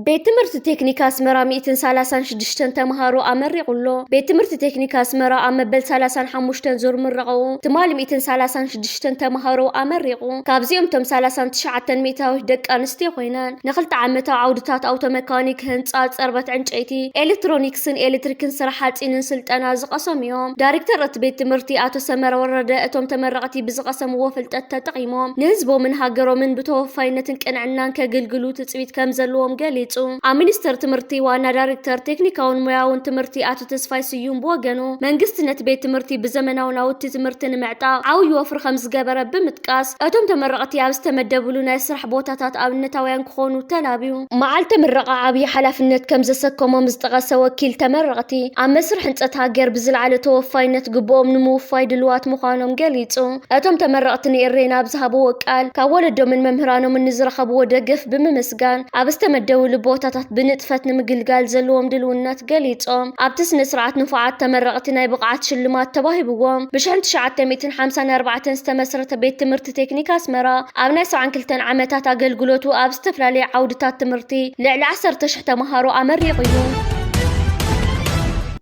ቤት ትምህርቲ ቴክኒክ አስመራ 136 ተማሃሮ አመሪቁሎ ቤት ትምህርቲ ቴክኒክ አስመራ አመበል 35 ዙር ምረቀው ትማል 136 ተማሃሮ አመሪቁ ካብዚኦም ቶም 39 ሜታዊ ደቂ አንስትዮ ኮይነን ንኽልተ ዓመታዊ ዓውድታት አውቶ መካኒክ ህንፃ ፀርበት ዕንጨይቲ ኤሌክትሮኒክስን ኤሌክትሪክን ስራሕ ሓፂንን ስልጠና ዝቀሰሙ እዮም ዳይሬክተር እቲ ቤት ትምህርቲ አቶ ሰመረ ወረደ እቶም ተመረቅቲ ብዝቀሰምዎ ፍልጠት ተጠቂሞም ንህዝቦምን ሃገሮምን ብተወፋይነትን ቅንዕናን ከገልግሉ ትፅቢት ከም ዘለዎም ገሊጹ ኣብ ሚኒስተር ትምህርቲ ዋና ዳይሬክተር ቴክኒካውን ሙያውን ትምህርቲ አቶ ተስፋይ ስዩም ብወገኑ መንግስቲ ነቲ ቤት ትምህርቲ ብዘመናዊ ናውቲ ትምህርቲ ንምዕጣቅ ዓብይ ወፍሪ ከም ዝገበረ ብምጥቃስ እቶም ተመረቅቲ ኣብ ዝተመደብሉ ናይ ስራሕ ቦታታት ኣብነታውያን ክኾኑ ተላብዩ መዓልቲ ምረቃ ዓብይ ሓላፍነት ከም ዘሰከሞም ዝጠቀሰ ወኪል ተመረቅቲ ኣብ መስርሕ ህንፀት ሃገር ብዝለዓለ ተወፋይነት ግቦኦም ንምውፋይ ድልዋት ምዃኖም ገሊጹ እቶም ተመረቅቲ ንኤሬና ብዝሃብዎ ቃል ካብ ወለዶምን መምህራኖምን ንዝረኸብዎ ደገፍ ብምምስጋን ኣብ ዝተመደብሉ ቦታታት ብንጥፈት ንምግልጋል ዘለዎም ድልውነት ገሊጾም ኣብቲ ስነ ስርዓት ንፉዓት ተመረቅቲ ናይ ብቕዓት ሽልማት ተባሂብዎም ብ1954 ዝተመስረተ ቤት ትምህርቲ ቴክኒክ አስመራ ኣብ ናይ 72 ዓመታት ኣገልግሎቱ ኣብ ዝተፈላለዩ ዓውድታት ትምህርቲ ልዕሊ 10,000 ተማሃሮ ኣመሪቑ እዩ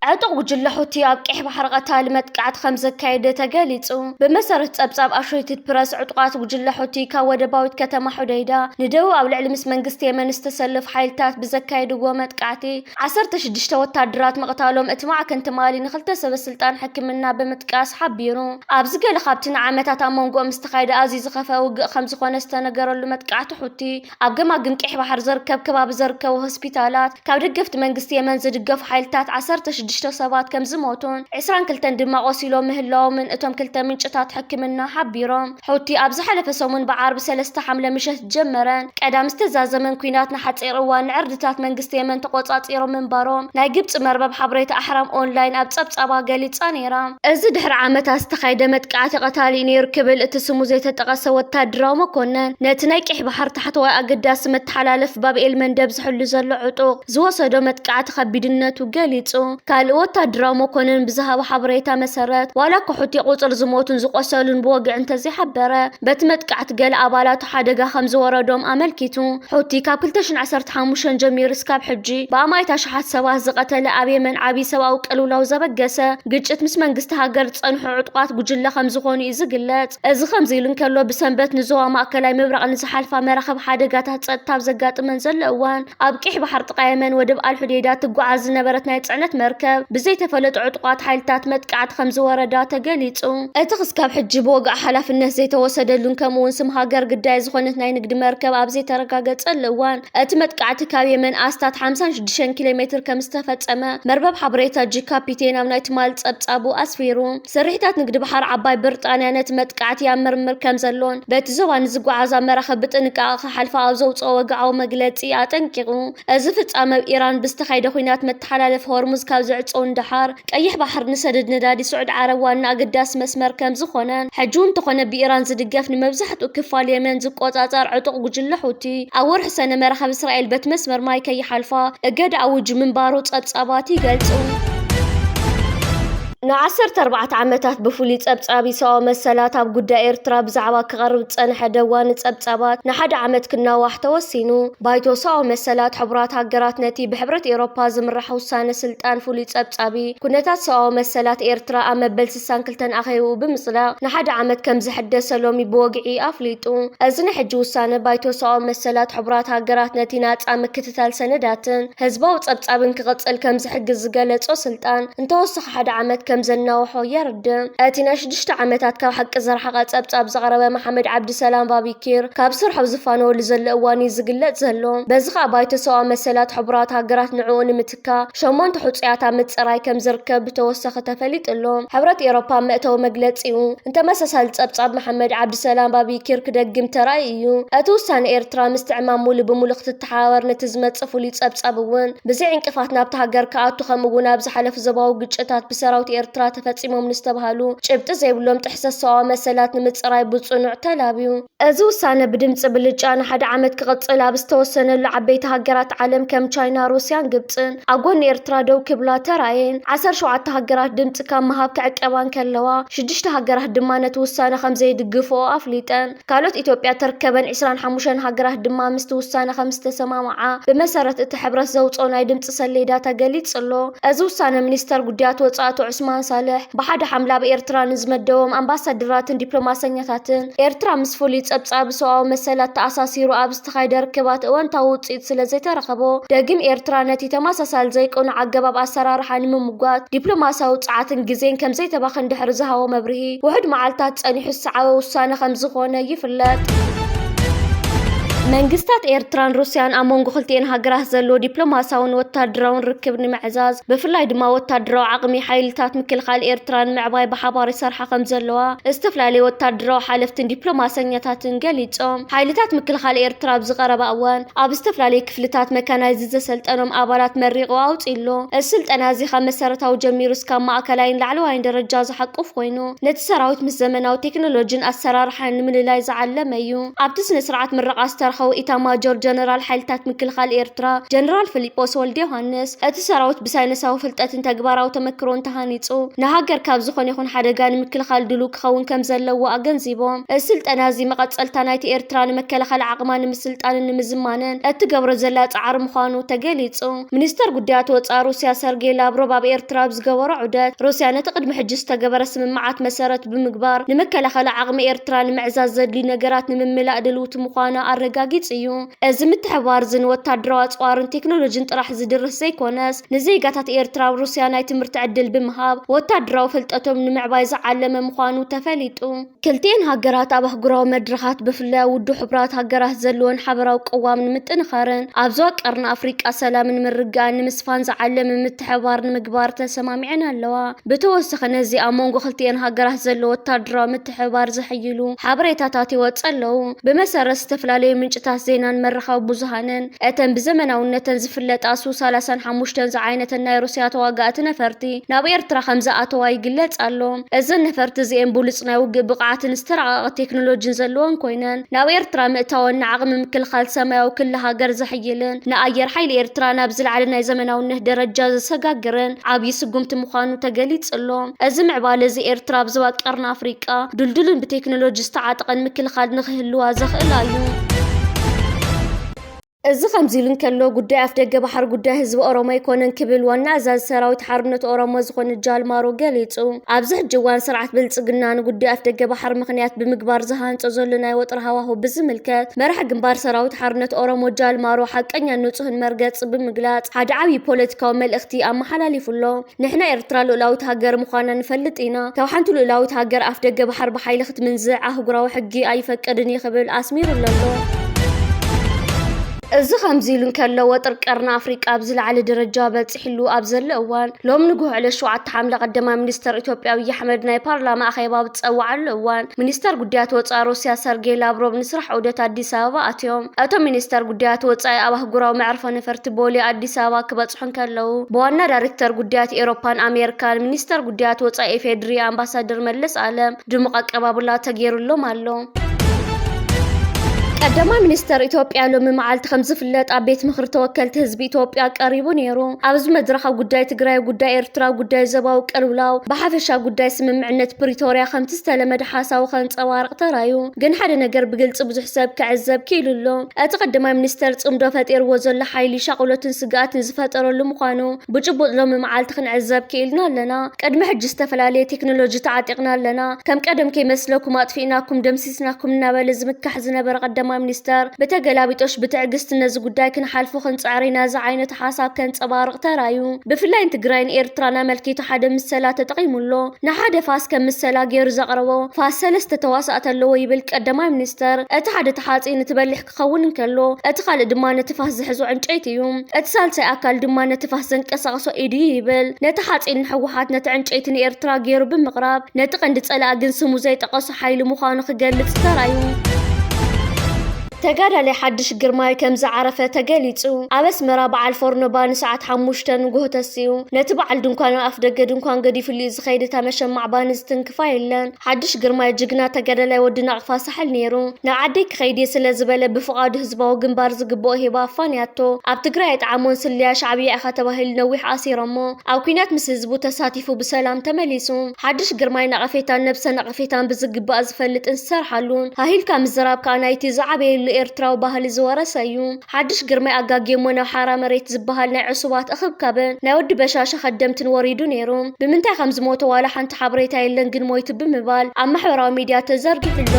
عطق وجل حوتي أبقى بحر قتال متقعد خمسة كايدة تجاليتو بمسارة تبصب أشريت براس عطقات وجل حوتي كود باوت كتم حديدا ندو أو العلم اسم منجستي من استسلف حيلتات بزكايد ومتقعتي عصرت شدشت وتعدرات مقتالهم اتماع كنت مالي نخلت سب السلطان حكم منا بمتقاس حبيرو أبزق لخابتنا عمتات أمونقو مستخايدة عزيز خفا وق خمس خونستا نجروا اللي متقعت حوتي أبقى ما قنك بحر زركب كباب زركب وهسبيتالات كودقفت منجستي من زدقف حيلتات عصرت شدشت سبات كم زموتون عسران كلتن دما غسيلو مهلاو من اتم كلتن من شتات حكمنا حبيرام حوتي ابز حلف سومن بعرب سلسته حمله مشت جمران قدام استزازمن كويناتنا حصير وان عردتات منغست يمن تقوصاصيرو منبروم ناي غبص مربب حبريت احرام اونلاين اب صبصبا غليصا نيرام از دحر عامات استخايده متقعت قتالي نير كبل اتسمو زي تتقسى وتادراو مكونن نت ناي قح بحر تحت واي اقداس متحلالف باب المندب زحل زلو عطوق زوسدو متقعت خبيدنتو غليصو وتدراو مكونن بزهاب حبريتا مسرات ولا كحوتي قصر زموتن زقسلون بوقع انت زي حبره بتمتقعت قال ابالات حدقه خمس وردوم املكيتو حوتي كابلتشن 15 جمير اسكاب حجي باامايتا شحات سبا زقتل ابي من عبي سباو قلولاو زبقسه قجت مس منغست هاجر صنحو عطقات بجله خمس خوني يزقلت از خمس يلن كلو بسنبت نزوا ماكلاي مبرق نزحالفا مرخب حدقات صدتاب زقاطمن زلوان ابقيح بحر تقايمن ودب الحديدات تقعز نبرت ناي صعنت مركب بزي تفلت عطقات حيلتات متقعد خمس وردات تقليصو اتخس كاب حج بوقع حلافنه زي توسدلون كمون سم هاجر قداي زخونت ناي نقد مركب ابزي ترقاقص اللوان ات متقعد كاب يمن استات 56 كيلومتر كم استفصمه مربب حبريتا جي كابيتين ام نايت مال صبصابو اسفيرو سريحتات نقد بحر عباي برطانيا نت متقعد يامرمر كم زلون بت زوان زغعازا مرخب بطنقاق حلفا اوزوصو وقعو مغلصي اطنققو از فصام ايران بستخايده خوينات متحلالف هرمز كاب زعصو اندحار قيح بحر نسدد ندادي سعود عرب وانا قداس مسمر كم زخونن حجون تخونه بإيران زدقف نمبزحت وكفال يمن زقوطاطار عطق وجل حوتي اور حسن مرخب اسرائيل بت مسمر ماي كي حلفا اقد اوج من بارو صبصاباتي قلصو نعسرت 4 عامات بفولي صبصابي سوا مسلات اب غدا ايرترا بزعبا كقرب صنح دوان صبصابات نحد عامت كنا واح توسينو بايتو سوا مسلات حبرات هاجرات نتي بحبرت اوروبا زمرح وسانه سلطان فولي صبصابي كنتات سوا مسلات ايرترا امبل 62 اخيو بمصلا نحد عامت كم زحدث سلومي بوقعي افليطو ازن حج وسانه بايتو سوا مسلات حبرات هاجرات نتي ناصا مكتتال سنداتن حزباو صبصابن كقصل كم زحجز زغلصو سلطان انتوسخ حد عامت كم زناوحو يرد اتينا 6 عامات كاب حق زرحقه صبصاب زغربه محمد عبد السلام بابيكير كاب سرحو زفانو لزل اواني زغلط زلو بزخا بايت سوا مسلات حبرات هاجرات نعون متكا شمونت حصياتا متصراي كم زركب توسخ تفليطلو حبرات اوروبا مأتو مغلصيو انت مسسال صبصاب محمد عبد السلام بابيكير كدغم ترايو اتوسان ايرترا مستعمام مول بمولخت التحاور نتزمت صفولي صبصاب ون بزي انقفات نابت هاجر كاتو خمغونا بزحلف زباو قچتات بسراوت ኤርትራ ተፈጺሞም ንስተባሃሉ ጭብጢ ዘይብሎም ጥሕሰት ሰብኣዊ መሰላት ንምጽራይ ብጽኑዕ ተላብዩ። እዚ ውሳነ ብድምፂ ብልጫ ንሓደ ዓመት ክቕጽል ኣብ ዝተወሰነሉ ዓበይቲ ሃገራት ዓለም ከም ቻይና፣ ሩስያን ግብፅን ኣብ ጎኒ ኤርትራ ደው ክብላ ተራእየን። 17 ሃገራት ድምፂ ካብ ምሃብ ክዕቀባን ከለዋ 6 ሃገራት ድማ ነቲ ውሳነ ከም ዘይድግፍኦ ኣፍሊጠን። ካልኦት ኢትዮጵያ ተርከበን 25 ሃገራት ድማ ምስቲ ውሳነ ከም ዝተሰማምዓ ብመሰረት እቲ ሕብረት ዘውፅኦ ናይ ድምፂ ሰሌዳ ተገሊጽሎ። እዚ ውሳነ ሚኒስተር ጉዳያት ወጻእቲ ዑስማን ሳልሕ ብሓደ ሓምላ ብኤርትራ ንዝመደቦም ኣምባሳደራትን ዲፕሎማሰኛታትን ኤርትራ ምስ ፍሉይ ጸብጻብ ሰብኣዊ መሰላት ተኣሳሲሩ ኣብ ዝተኻየደ ርክባት እወንታዊ ውፅኢት ስለ ዘይተረኸቦ ደጊም ኤርትራ ነቲ ተመሳሳሊ ዘይቆኑ ኣገባብ ኣሰራርሓ ንምምጓት ዲፕሎማስያዊ ጸዓትን ግዜን ከም ዘይተባኽን ድሕሪ ዝሃቦ መብርሂ ውሕድ መዓልታት ጸኒሑ ዝሰዓበ ውሳነ ከም ዝኾነ ይፍለጥ። መንግስታት ኤርትራን ሩስያን ኣብ መንጎ ክልቲአን ሃገራት ዘሎ ዲፕሎማስያውን ወታደራውን ርክብ ንምዕዛዝ ብፍላይ ድማ ወታደራዊ ዓቕሚ ሓይልታት ምክልኻል ኤርትራ ንምዕባይ ብሓባር ይሰርሓ ከም ዘለዋ ዝተፈላለዩ ወታደራዊ ሓለፍትን ዲፕሎማሰኛታትን ገሊፆም። ሓይልታት ምክልኻል ኤርትራ ኣብ ዝቐረባ እዋን ኣብ ዝተፈላለዩ ክፍልታት መካናይዝ ዘሰልጠኖም ኣባላት መሪቑ ኣውፂሎ። እዚ ስልጠና እዚ ካብ መሰረታዊ ጀሚሩ እስካብ ማእከላይን ላዕለዋይን ደረጃ ዝሓቁፍ ኮይኑ ነቲ ሰራዊት ምስ ዘመናዊ ቴክኖሎጂን ኣሰራርሓን ንምልላይ ዝዓለመ እዩ። ኣብቲ ስነ ስርዓት ምረቓ ዝተረኸቡ ኢታማጆር ጀነራል ሓይልታት ምክልኻል ኤርትራ ጀነራል ፊሊጶስ ወልደ ዮሃንስ እቲ ሰራዊት ብሳይነሳዊ ፍልጠትን ተግባራዊ ተመክሮን ተሃኒጹ ንሃገር ካብ ዝኾነ ይኹን ሓደጋ ንምክልኻል ድሉ ክኸውን ከም ዘለዎ ኣገንዚቦም። እዚ ስልጠና እዚ መቐጸልታ ናይቲ ኤርትራ ንመከላኸሊ ዓቕማ ንምስልጣንን ንምዝማንን እትገብሮ ዘላ ጻዕሪ ምዃኑ ተገሊጹ። ሚኒስተር ጉዳያት ወጻኢ ሩስያ ሰርጌይ ላቭሮቭ ኣብ ኤርትራ ብዝገበሮ ዑደት ሩስያ ነቲ ቅድሚ ሕጂ ዝተገበረ ስምምዓት መሰረት ብምግባር ንመከላኸሊ ዓቕሚ ኤርትራ ንምዕዛዝ ዘድልዩ ነገራት ንምምላእ ድልውቲ ምዃና ኣረጋጊጹ እዩ። እዚ ምትሕብባር ዝን ወታደራዊ ኣጽዋርን ቴክኖሎጂን ጥራሕ ዝድርስ ዘይኮነስ ንዜጋታት ኤርትራ ኣብ ሩስያ ናይ ትምህርቲ ዕድል ብምሃብ ወታደራዊ ፍልጠቶም ንምዕባይ ዝዓለመ ምዃኑ ተፈሊጡ። ክልቲአን ሃገራት ኣብ ኣህጉራዊ መድረኻት ብፍላይ ውድብ ሕቡራት ሃገራት ዘለዎን ሓበራዊ ቅዋም ንምጥንኻርን ኣብ ዞባ ቀርኒ ኣፍሪቃ ሰላምን ምርግጋእን ንምስፋን ዝዓለመ ምትሕብባር ንምግባር ተሰማሚዐን ኣለዋ። ብተወሳኺ ነዚ ኣብ መንጎ ክልቲአን ሃገራት ዘሎ ወታደራዊ ምትሕብባር ዝሕይሉ ሓበሬታታት ይወጽ ኣለዉ። ብመሰረት ዝተፈላለዩ ምንጭታት ዜናን መራኸቢ ብዙሃንን እተን ብዘመናውነተን ዝፍለጣ ሱ-35 ዝዓይነተን ናይ ሩስያ ተዋጋእቲ ነፈርቲ ናብ ኤርትራ ከም ዝኣተዋ ይግለጽ ኣሎ። እዘን ነፈርቲ እዚአን ብሉጽ ናይ ውግእ ብቕዓትን ዝተረቐቐ ቴክኖሎጂን ዘለወን ኮይነን ናብ ኤርትራ ምእታወን ንዓቕሚ ምክልኻል ሰማያዊ ክልል ሃገር ዘሕይልን ንኣየር ሓይሊ ኤርትራ ናብ ዝለዓለ ናይ ዘመናውነት ደረጃ ዘሰጋግርን ዓብዪ ስጉምቲ ምዃኑ ተገሊጽሎ። እዚ ምዕባለ እዚ ኤርትራ ኣብ ዞባ ቀርኒ ኣፍሪቃ ድልዱልን ብቴክኖሎጂ ዝተዓጠቐን ምክልኻል ንኽህልዋ ዘኽእላ እዩ። እዚ ከምዚ ኢሉ እንከሎ ጉዳይ ኣፍ ደገ ባሕሪ ጉዳይ ህዝቢ ኦሮሞ ይኮነን ክብል ዋና ኣዛዚ ሰራዊት ሓርነት ኦሮሞ ዝኾነ ጃልማሮ ገሊጹ። ኣብዚ ሕጂ እዋን ስርዓት ብልጽግና ንጉዳይ ኣፍ ደገ ባሕሪ ምኽንያት ብምግባር ዝሃንጾ ዘሎ ናይ ወጥሪ ሃዋህው ብዝምልከት መራሒ ግንባር ሰራዊት ሓርነት ኦሮሞ ጃልማሮ ሓቀኛ ንጹህን መርገጽ ብምግላጽ ሓደ ዓብዪ ፖለቲካዊ መልእኽቲ ኣመሓላሊፉሎ። ንሕና ኤርትራ ልኡላዊት ሃገር ምዃና ንፈልጥ ኢና። ካብ ሓንቲ ልኡላዊት ሃገር ኣፍ ደገ ባሕሪ ብሓይሊ ክትምንዝዕ ኣህጉራዊ ሕጊ ኣይፈቅድን ይኽብል ኣስሚሩሎ ኣሎ። እዚ ከምዚ ኢሉ እንከሎ ወጥሪ ቀርኒ ኣፍሪቃ ኣብ ዝለዓለ ደረጃ በፂሕሉ ኣብ ዘሎ እዋን ሎሚ ንጉሆ ዕለት 7 ሓምለ ቀዳማይ ሚኒስተር ኢትዮጵያ ኣብይ ኣሕመድ ናይ ፓርላማ ኣኼባ ብዝፀዋዓሉ እዋን ሚኒስተር ጉዳያት ወጻኢ ሩስያ ሰርጌይ ላቭሮቭ ንስራሕ ዑደት ኣዲስ ኣበባ ኣትዮም። እቶም ሚኒስተር ጉዳያት ወጻኢ ኣብ ኣህጉራዊ መዕርፎ ነፈርቲ ቦሌ ኣዲስ ኣበባ ክበጽሑ ከለዉ ብዋና ዳይሬክተር ጉዳያት ኤውሮፓን ኣሜሪካን ሚኒስተር ጉዳያት ወጻኢ ኢፌድሪ ኣምባሳደር መለስ ኣለም ድሙቕ ኣቀባብላ ተገይሩሎም ኣሎ። ቀዳማይ ሚኒስተር ኢትዮጵያ ሎሚ መዓልቲ ከም ዝፍለጥ ኣብ ቤት ምክሪ ተወከልቲ ህዝቢ ኢትዮጵያ ቀሪቡ ነይሩ። ኣብዚ መድረኽ ጉዳይ ትግራይ፣ ጉዳይ ኤርትራ፣ ጉዳይ ዞባዊ ቅልውላው ብሓፈሻ ጉዳይ ስምምዕነት ፕሪቶርያ ከምቲ ዝተለመደ ሓሳቡ ከንፀባርቕ ተራዩ። ግን ሓደ ነገር ብግልፂ ብዙሕ ሰብ ክዕዘብ ክኢሉሎ እቲ ቀዳማይ ሚኒስተር ጽምዶ ፈጢርዎ ዘሎ ሓይሊ ሻቕሎትን ስጋኣትን ዝፈጠረሉ ምዃኑ ብጭቡጥ ሎሚ መዓልቲ ክንዕዘብ ክኢልና ኣለና። ቅድሚ ሕጂ ዝተፈላለየ ቴክኖሎጂ ተዓጢቕና ኣለና። ከም ቀደም ከይመስለኩም ኣጥፊእናኩም ደምሲስናኩም እናበለ ዝምካሕ ዝነበረ ቀዳማይ ሚኒስተር በተገላቢጦሽ ብትዕግስት ነዚ ጉዳይ ክንሓልፎ ክንጻዕሪና ዛ ዓይነት ሓሳብ ከንጸባርቕ ተራዩ። ብፍላይ ትግራይን ኤርትራን ኣመልኪቱ ሓደ ምሰላ ተጠቒሙሎ ንሓደ ፋስ ከም ምሰላ ገይሩ ዘቕረቦ ፋስ 3 ተዋሳእት ኣለዎ ይብል ቀዳማይ ሚኒስተር። እቲ ሓደ ተሓፂን ንትበሊሕ ክኸውን እንከሎ እቲ ካልእ ድማ ነቲ ፋስ ዝሕዞ ዕንጨይቲ እዩ። እቲ ሳልሳይ ኣካል ድማ ነቲ ፋስ ዘንቀሳቕሶ ኢድ ይብል። ነቲ ሓፂን ንሕወሓት ነቲ ዕንጨይቲ ንኤርትራ ገይሩ ብምቕራብ ነቲ ቀንዲ ጸላእ ግን ስሙ ዘይጠቐሶ ሓይሊ ምዃኑ ክገልጽ ተራዩ። ተጋዳላይ ሓድሽ ግርማይ ከም ዝዓረፈ ተገሊጹ ኣብ ኣስመራ በዓል ፎርኖባ ንሰዓት 5 ንጉሆ ተሲኡ ነቲ በዓል ድንኳን ኣፍ ደገ ድንኳን ገዲፍሉ ዝኸይድ ተመሸማዕ ባን ዝትንክፋ የለን ሓድሽ ግርማይ ጅግና ተጋዳላይ ወዲ ናቕፋ ሳሕል ነይሩ ናብ ዓደይ ክኸይድ ስለ ዝበለ ብፍቓዱ ህዝባዊ ግንባር ዝግብኦ ሂባ ኣፋንያቶ ኣብ ትግራይ ጣዕሞን ስልያ ሻዕብያ ኢኻ ተባሂሉ ነዊሕ ኣሲሮሞ ኣብ ኩናት ምስ ህዝቡ ተሳቲፉ ብሰላም ተመሊሱ ሓድሽ ግርማይ ናቐፌታን ነብሰ ናቐፌታን ብዝግባእ ዝፈልጥን ዝሰርሓሉን ሃሂልካ ምዝራብ ከዓ ናይቲ ዝዓበየሉ ኤርትራዊ ባህሊ ዝወረሰ እዩ ሓድሽ ግርማይ ኣጋጌሞ ናብ ሓራ መሬት ዝበሃል ናይ ዕሱባት እኽብካብን ናይ ወዲ በሻሸ ኸደምትን ወሪዱ ነይሩ ብምንታይ ከም ዝሞተ ዋላ ሓንቲ ሓበሬታ የለን ግን ሞይቱ ብምባል ኣብ ማሕበራዊ ሚድያ ተዘርጊሑሎ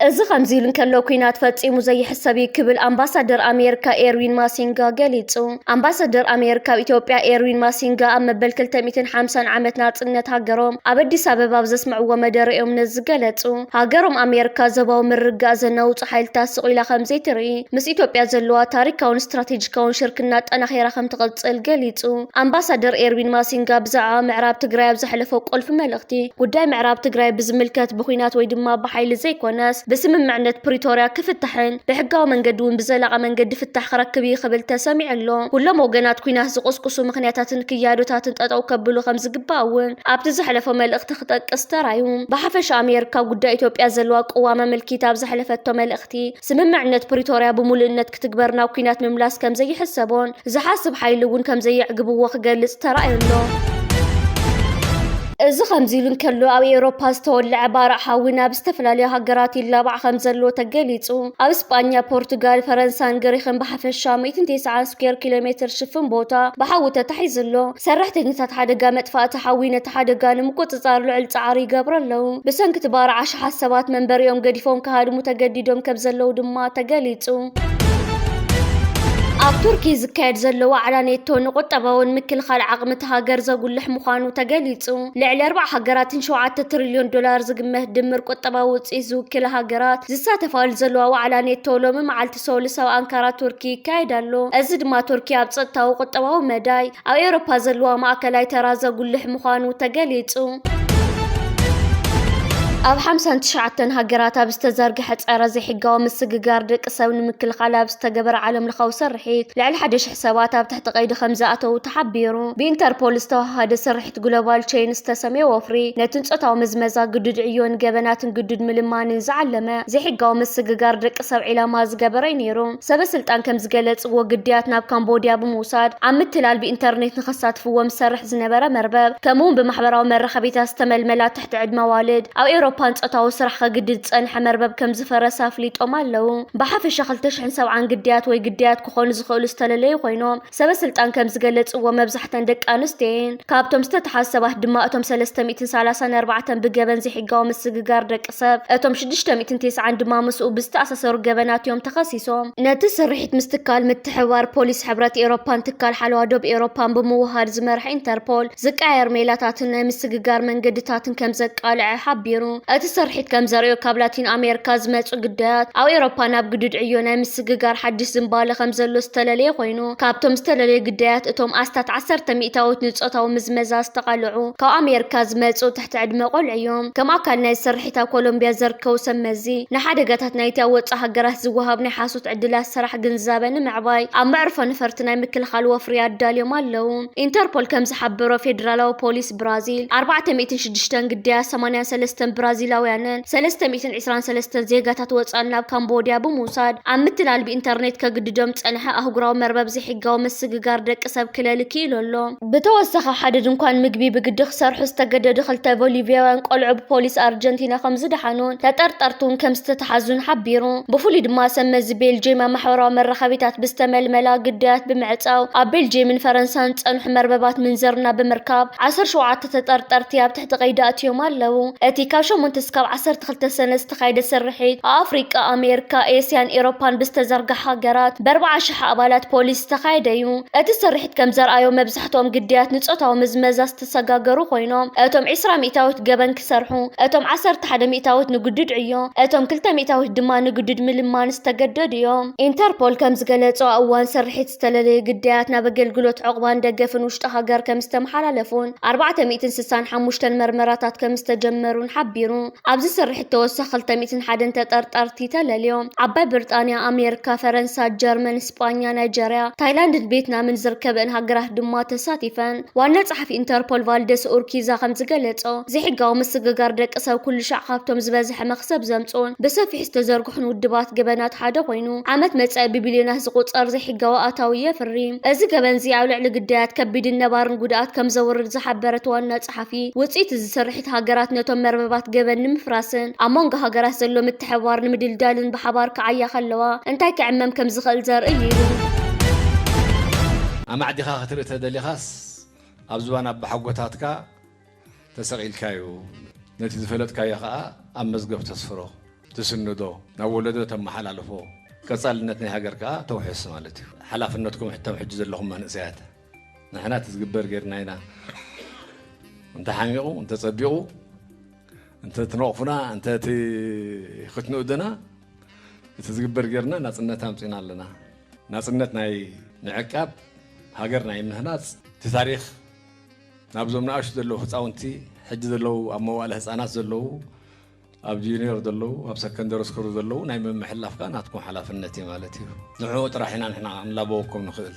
እዚ ከምዚ ኢሉ እንከሎ ኩናት ፈጺሙ ዘይሕሰብ ክብል ኣምባሳደር ኣሜሪካ ኤርዊን ማሲንጋ ገሊጹ ኣምባሳደር ኣሜሪካ ኢትዮጵያ ኤርዊን ማሲንጋ ኣብ መበል 250 ዓመት ናጽነት ሃገሮም ኣብ አዲስ አበባ ዘስምዕዎ መደረኦም ነዝገለጹ ሃገሮም ኣሜሪካ ዘባው ምርጋእ ዘናውጽ ሓይልታት ስቑኢላ ከም ዘይትርኢ ምስ ኢትዮጵያ ዘለዋ ታሪካውን ስትራቴጂካውን ሽርክና ጠናኺራ ከም ትቕጽል ገሊጹ ኣምባሳደር ኤርዊን ማሲንጋ ብዛዕባ ምዕራብ ትግራይ ኣብ ዘሕለፈ ቁልፊ መልእኽቲ ጉዳይ ምዕራብ ትግራይ ብዝምልከት ብኹናት ወይ ድማ ብሓይሊ ዘይኮነስ بسممعنت بريتوريا كفتحن بحقاو منقد ون بزلاقة منقد فتح خركبي خبل تسامع له كلهم وجنات كويناس زقصقصو مخنياتاتن كيادوتاتن تطاو كبلو خمس قباون ابتزحلفو ملእኽቲ ክጠቅስተራዩም بحفش أمريكا قد إثيوبيا زلوا قوامة الكتاب زحلفتو ملእኽቲ سممعنت بريتوريا بمولئነት ክትግበርና ኩናት ምምላስ ከም ዘይሕሰቦን ዝሓስብ ሓይሊ ውን ከም ዘይዕግብዎ ክገልጽ ተራእዩሎ እዚ ከምዚ ኢሉ እንከሎ ኣብ ኤውሮፓ ዝተወልዐ ባርዕ ሓዊ ናብ ዝተፈላለዩ ሃገራት ይላባዕ ከም ዘሎ ተገሊጹ ኣብ እስጳኛ ፖርቱጋል ፈረንሳይን ግሪክን ብሓፈሻ 190 ስኩዌር ኪሎሜትር ሽፍን ቦታ ብሓዊ ተታሒዙሎ ሰራሕተኛታት ሓደጋ መጥፋእቲ ሓዊ ነቲ ሓደጋ ንምቁፅጻር ልዑል ጻዕሪ ይገብረለው ብሰንኪ ባርዕ ኣሽሓት ሰባት መንበሪኦም ገዲፎም ክሃድሙ ተገዲዶም ከም ዘለው ድማ ተገሊጹ ኣብ ቱርኪ ዝካየድ ዘሎ ዋዕላ ኔቶ ንቁጠባውን ምክልኻል ዓቕሚ ሃገር ዘጉልሕ ምዃኑ ተገሊጹ ልዕሊ 4 ሃገራትን 7 ትሪልዮን ዶላር ዝግመት ድምር ቁጠባዊ ውፅኢት ዝውክል ሃገራት ዝሳተፋሉ ዘለዋ ዋዕላ ኔቶ ሎሚ መዓልቲ ሰሉስ ኣብ ኣንካራ ቱርኪ ይካየድ ኣሎ እዚ ድማ ቱርኪ ኣብ ጸጥታዊ ቁጠባዊ መዳይ ኣብ ኤውሮፓ ዘለዋ ማእከላይ ተራ ዘጉልሕ ምዃኑ ተገሊጹ ኣብ 59 ሃገራት ኣብ ዝተዘርግሐ ጸረ ዘይሕጋዊ ምስግጋር ደቂ ሰብ ንምክልኻል ኣብ ዝተገበረ ዓለም ለኻዊ ስርሒት ልዕሊ 1000 ሰባት ኣብ ትሕቲ ቀይዲ ከም ዝኣተው ተሓቢሩ ብኢንተርፖል ዝተዋሃደ ስርሒት ግሎባል ቼይን ዝተሰመየ ወፍሪ ነቲ ጾታዊ መዝመዛ ግድድ ዕዮን ገበናትን ግድድ ምልማንን ዝዓለመ ዘይሕጋዊ ምስግጋር ደቂ ሰብ ዒላማ ዝገበረ ነይሩ ሰበስልጣን ከም ዝገለጽዎ ግድያት ናብ ካምቦዲያ ብምውሳድ ኣብ ምትላል ብኢንተርኔት ንኸሳትፍዎም ዝሰርሕ ዝነበረ መርበብ ከምኡውን ብማሕበራዊ መራኸቢታት ዝተመልመላ ትሕቲ ዕድመ ዋልድ ኣብ ኤውሮፓ ፓንጸታው ስራሕ ከግድድ ጸንሐ መርበብ ከም ዝፈረሳ ፍሊጦም ኣለው ብሓፈሻ 2070 ግድያት ወይ ግድያት ክኾኑ ዝኽእሉ ዝተለለዩ ኮይኖም ሰበስልጣን ከም ዝገለጽዎ መብዛሕተን ደቂ ኣንስትዮን ካብቶም ዝተተሓሰባት ድማ እቶም 334 ብገበን ዘይሕጋዊ ምስግጋር ደቂ ሰብ እቶም 690 ድማ ምስኡ ብዝተኣሳሰሩ ገበናት እዮም ተኸሲሶም ነቲ ስርሒት ምስትካል ምትሕብባር ፖሊስ ሕብረት ኤውሮፓን ትካል ሓለዋ ዶብ ኤውሮፓን ብምውሃድ ዝመርሕ ኢንተርፖል ዝቃየር ሜላታትን ናይ ምስግጋር መንገድታትን ከም ዘቃልዐ ሓቢሩ እቲ ስርሒት ከም ዘርእዮ ካብ ላቲን ኣሜሪካ ዝመጹ ግዳያት ኣብ ኤውሮፓ ናብ ግድድ ዕዮ ናይ ምስግጋር ሓድሽ ዝምባለ ከም ዘሎ ዝተለለየ ኮይኑ ካብቶም ዝተለለየ ግዳያት እቶም ኣስታት 10 ሚእታዊት ንጾታዊ ምዝመዛ ዝተቃልዑ ካብ ኣሜሪካ ዝመጹ ትሕቲ ዕድመ ቆልዑ እዮም ከም ኣካል ናይ ስርሒት ኣብ ኮሎምብያ ዝርከቡ ሰመዚ ንሓደጋታት ናይቲ ወጻኢ ሃገራት ዝወሃብ ናይ ሓሶት ዕድላት ስራሕ ግንዛበ ንምዕባይ ኣብ መዕርፎ ነፈርቲ ናይ ምክልኻል ወፍሪ ኣዳልዮም ኣለው ኢንተርፖል ከም ዝሓበሮ ፌደራላዊ ፖሊስ ብራዚል 406 ግዳያት 83 ብራዚላውያንን 323 ዜጋታት ወጻኢ ናብ ካምቦዲያ ብምውሳድ ኣብ ምትላል ብኢንተርኔት ከግድዶም ጸንሐ ኣህጉራዊ መርበብ ዘይሕጋዊ ምስግጋር ደቂ ሰብ ክለልክ ኢሉሎ ብተወሳኺ ሓደ ድንኳን ምግቢ ብግዲ ክሰርሑ ዝተገደዱ 2 ቦሊቪያውያን ቆልዑ ብፖሊስ ኣርጀንቲና ከም ዝደሓኑን ተጠርጠርቱን ከም ዝተተሓዙን ሓቢሩ ብፍሉይ ድማ ሰመዚ ቤልጅየም ማሕበራዊ መራኸቢታት ብዝተመልመላ ግዳያት ብምዕጻው ኣብ ቤልጅየምን ፈረንሳይን ጸንሑ መርበባት ምንዘርና ብምርካብ 17 ተጠርጠርቲ ኣብ ትሕቲ ቀይዲ ኣትዮም ኣለው እቲ ካብ 8 እስካብ 12 ሰነ ዝተኻየደ ስርሒት ኣፍሪቃ ኣሜሪካ ኤስያን ኤውሮፓን ብዝተዘርግሐ ሃገራት ብ40,000 ኣባላት ፖሊስ ተኻየደ እዩ እቲ ስርሒት ከም ዘርኣዮ መብዛሕትኦም ግዳያት ንጾታዊ ምዝመዛ ዝተሰጋገሩ ኮይኖም እቶም 20 ሚእታዊት ገበን ክሰርሑ እቶም 11 ሚእታዊት ንግድድ ዕዮ እቶም 2 ሚእታዊት ድማ ንግድድ ምልማን ዝተገደዱ እዮም ኢንተርፖል ከም ዝገለጾ እዋን ስርሒት ዝተለለየ ግዳያት ናብ ኣገልግሎት ዕቑባን ደገፍን ውሽጢ ሃገር ከም ዝተመሓላለፉን 465 መርመራታት ከም ዝተጀመሩን ሓቢሩ حبيرو أبز سرح التوسخ 201 تطرطرتي تلاليوم عباي بريطانيا أمريكا فرنسا جرمن إسبانيا نيجيريا تايلاند بيتنا من زركب إن هاجره دما تساتيفن وانا صحفي انتربول فالدس أوركيزا خمس قلتو زي حقاو مسققار دك أساو كل شع خابتهم زبازح مخسب زمتون بسافي استزرقحن ودبات جبنات حدا وينو عمت متسأل ببليونه زقوط أرزي حقاو آتاوية فريم أزي جبن زي عولع لقدات كبيد النبارن قدات كم زورد زحبرت وانا صحفي وتصيت زسرحت هاجرات نتوم مرببات جبن مفراسن أمانج هاجرات زلو متحوار نمدل دالن بحبار كعيا خلوا انتاي كعمم كم زخل زر إيلو أما عدي خا خطرت هذا اللي خاص أبزوانا بحقوتاتك تسقيل كايو نتي زفلت كايا خا أمزقف تصفرو تسندو نولدو تم حلالفو كصال نتني هاجركا توحيس مالتي حلافنتكم حتى محجز لهم منسيات نحنا تزقبر غيرنا هنا انت حاميقو انت تصبيقو انت تنوقفنا انت ختنو دنا تزقبر غيرنا ناصنت امصينا لنا ناصنت ناي نعقاب هاجرنا يمنهناص تاريخ نابزومنا اش دلو حصاونتي حج دلو اموال حصانات دلو اب جونيور دلو اب سكندري سكول دلو ناي ممحلاف كان ناتكم حلافنتي مالتي نحو طرحنا نحنا نلابوكم نخل